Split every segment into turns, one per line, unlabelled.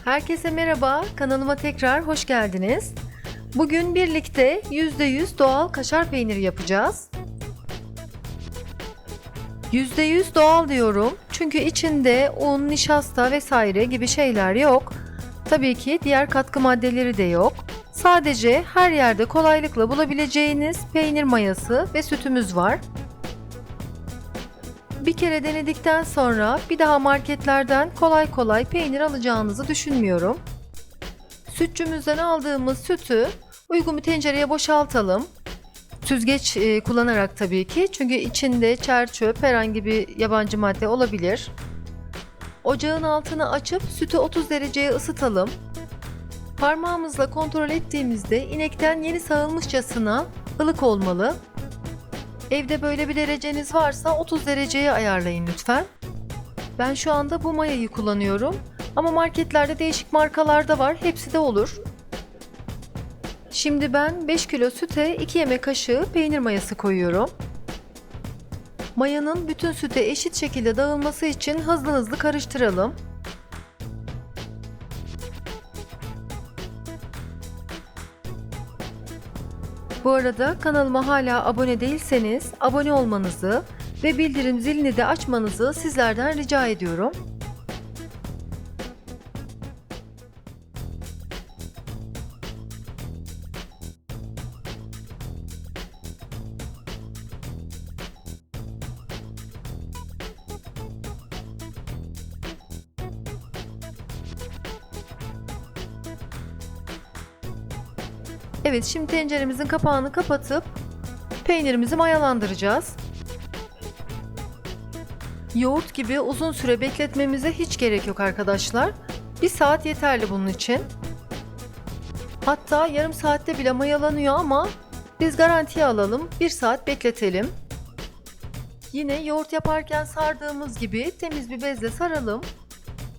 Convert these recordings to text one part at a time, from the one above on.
Herkese merhaba, kanalıma tekrar hoş geldiniz. Bugün birlikte %100 doğal kaşar peyniri yapacağız. %100 doğal diyorum çünkü içinde un, nişasta vesaire gibi şeyler yok. Tabii ki diğer katkı maddeleri de yok. Sadece her yerde kolaylıkla bulabileceğiniz peynir mayası ve sütümüz var. Bir kere denedikten sonra bir daha marketlerden kolay kolay peynir alacağınızı düşünmüyorum. Sütçümüzden aldığımız sütü uygun bir tencereye boşaltalım. Süzgeç kullanarak tabii ki, çünkü içinde çer çöp herhangi bir yabancı madde olabilir. Ocağın altını açıp sütü 30 dereceye ısıtalım. Parmağımızla kontrol ettiğimizde inekten yeni sağılmışçasına ılık olmalı. Evde böyle bir dereceniz varsa 30 dereceye ayarlayın lütfen. Ben şu anda bu mayayı kullanıyorum ama marketlerde değişik markalarda var, hepsi de olur. Şimdi ben 5 kilo süte 2 yemek kaşığı peynir mayası koyuyorum. Mayanın bütün süte eşit şekilde dağılması için hızlı karıştıralım. Bu arada kanalıma hala abone değilseniz abone olmanızı ve bildirim zilini de açmanızı sizlerden rica ediyorum. Evet, şimdi tenceremizin kapağını kapatıp peynirimizi mayalandıracağız. Yoğurt gibi uzun süre bekletmemize hiç gerek yok arkadaşlar. 1 saat yeterli bunun için. Hatta yarım saatte bile mayalanıyor ama biz garantiye alalım, 1 saat bekletelim. Yine yoğurt yaparken sardığımız gibi temiz bir bezle saralım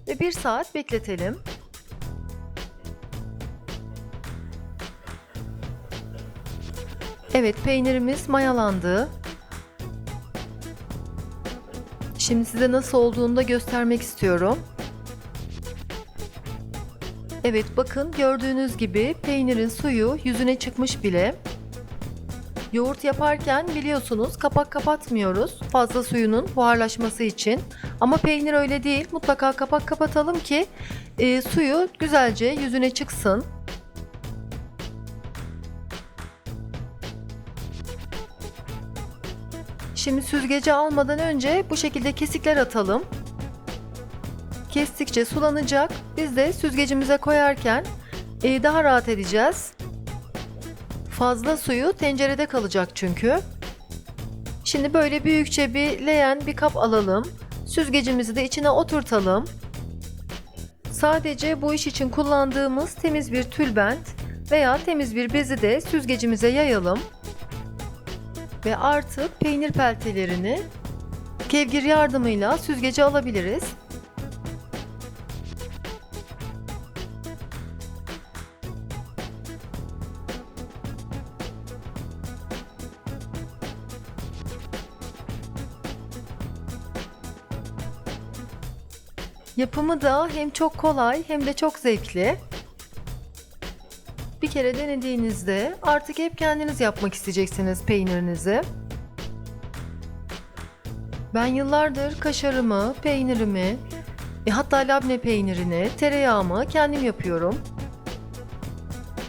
ve 1 saat bekletelim. Evet, peynirimiz mayalandı. Şimdi size nasıl olduğunu da göstermek istiyorum. Evet, bakın gördüğünüz gibi peynirin suyu yüzüne çıkmış bile. Yoğurt yaparken biliyorsunuz kapak kapatmıyoruz fazla suyunun buharlaşması için. Ama peynir öyle değil, mutlaka kapak kapatalım ki suyu güzelce yüzüne çıksın. Şimdi süzgece almadan önce bu şekilde kesikler atalım. Kestikçe sulanacak. Biz de süzgecimize koyarken daha rahat edeceğiz. Fazla suyu tencerede kalacak çünkü. Şimdi böyle büyükçe bir leğen bir kap alalım. Süzgecimizi de içine oturtalım. Sadece bu iş için kullandığımız temiz bir tülbent veya temiz bir bezi de süzgecimize yayalım. Ve artık peynir peltelerini kevgir yardımıyla süzgece alabiliriz. Yapımı da hem çok kolay hem de çok zevkli. Bir kere denediğinizde artık hep kendiniz yapmak isteyeceksiniz peynirinizi. Ben yıllardır kaşarımı, peynirimi, hatta labne peynirini, tereyağımı kendim yapıyorum.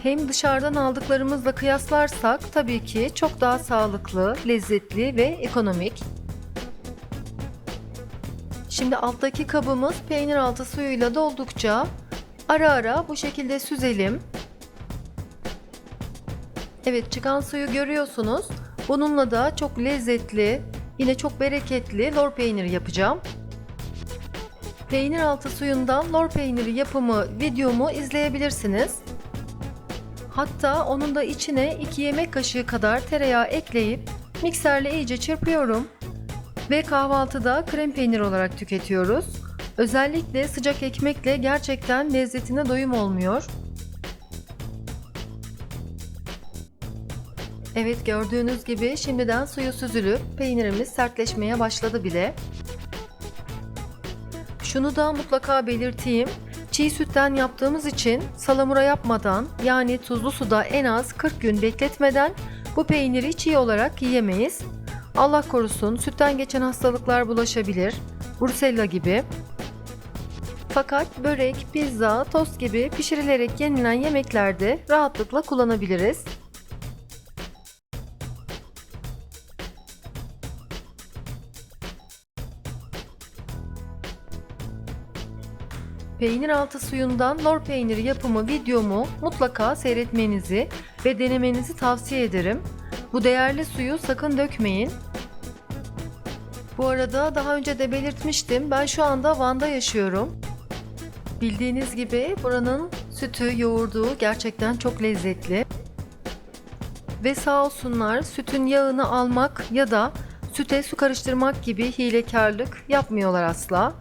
Hem dışarıdan aldıklarımızla kıyaslarsak tabii ki çok daha sağlıklı, lezzetli ve ekonomik. Şimdi alttaki kabımız peynir altı suyuyla doldukça ara ara bu şekilde süzelim. Evet, çıkan suyu görüyorsunuz. Bununla da çok lezzetli, yine çok bereketli lor peyniri yapacağım. Peynir altı suyundan lor peyniri yapımı videomu izleyebilirsiniz. Hatta onun da içine 2 yemek kaşığı kadar tereyağı ekleyip mikserle iyice çırpıyorum. Ve kahvaltıda krem peynir olarak tüketiyoruz. Özellikle sıcak ekmekle gerçekten lezzetine doyum olmuyor. Evet, gördüğünüz gibi şimdiden suyu süzülüp peynirimiz sertleşmeye başladı bile. Şunu da mutlaka belirteyim. Çiğ sütten yaptığımız için salamura yapmadan, yani tuzlu suda en az 40 gün bekletmeden bu peyniri çiğ olarak yiyemeyiz. Allah korusun, sütten geçen hastalıklar bulaşabilir, Brusella gibi. Fakat börek, pizza, tost gibi pişirilerek yenilen yemeklerde rahatlıkla kullanabiliriz. Peynir altı suyundan lor peyniri yapımı videomu mutlaka seyretmenizi ve denemenizi tavsiye ederim. Bu değerli suyu sakın dökmeyin. Bu arada daha önce de belirtmiştim, ben şu anda Van'da yaşıyorum. Bildiğiniz gibi buranın sütü, yoğurdu gerçekten çok lezzetli. Ve sağ olsunlar, sütün yağını almak ya da süte su karıştırmak gibi hilekarlık yapmıyorlar asla.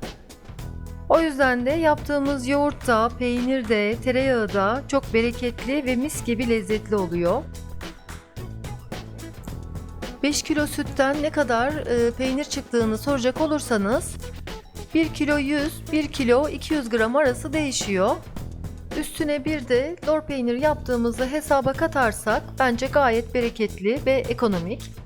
O yüzden de yaptığımız yoğurt da, peynir de, tereyağı da çok bereketli ve mis gibi lezzetli oluyor. 5 kilo sütten ne kadar peynir çıktığını soracak olursanız 1 kilo 100, 1 kilo 200 gram arası değişiyor. Üstüne bir de lor peynir yaptığımızı hesaba katarsak bence gayet bereketli ve ekonomik.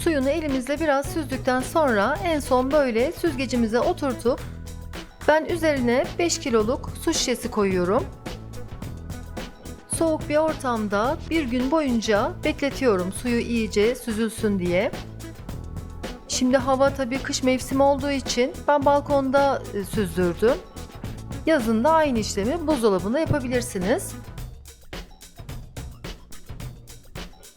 Suyunu elimizle biraz süzdükten sonra en son böyle süzgecimize oturtup ben üzerine 5 kiloluk su şişesi koyuyorum. Soğuk bir ortamda bir gün boyunca bekletiyorum suyu iyice süzülsün diye. Şimdi hava tabii kış mevsimi olduğu için ben balkonda süzdürdüm. Yazın da aynı işlemi buzdolabında yapabilirsiniz.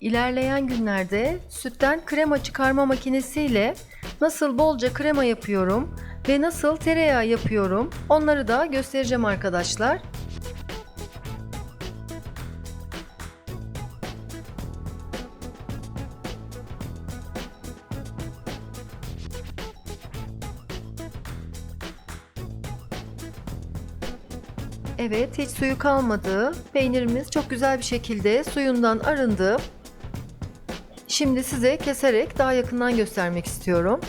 İlerleyen günlerde sütten krema çıkarma makinesiyle nasıl bolca krema yapıyorum ve nasıl tereyağı yapıyorum onları da göstereceğim arkadaşlar. Evet, hiç suyu kalmadı. Peynirimiz çok güzel bir şekilde suyundan arındı. Şimdi size keserek daha yakından göstermek istiyorum.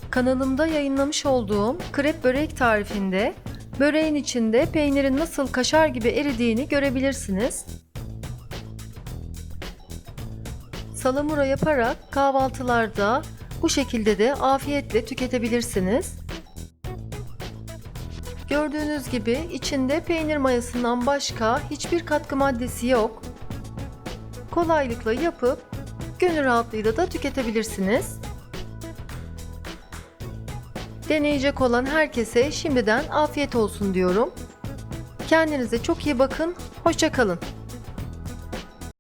Kanalımda yayınlamış olduğum krep börek tarifinde böreğin içinde peynirin nasıl kaşar gibi eridiğini görebilirsiniz. Salamura yaparak kahvaltılarda bu şekilde de afiyetle tüketebilirsiniz. Gördüğünüz gibi içinde peynir mayasından başka hiçbir katkı maddesi yok. Kolaylıkla yapıp gönül rahatlığıyla da tüketebilirsiniz. Deneyecek olan herkese şimdiden afiyet olsun diyorum. Kendinize çok iyi bakın, hoşça kalın.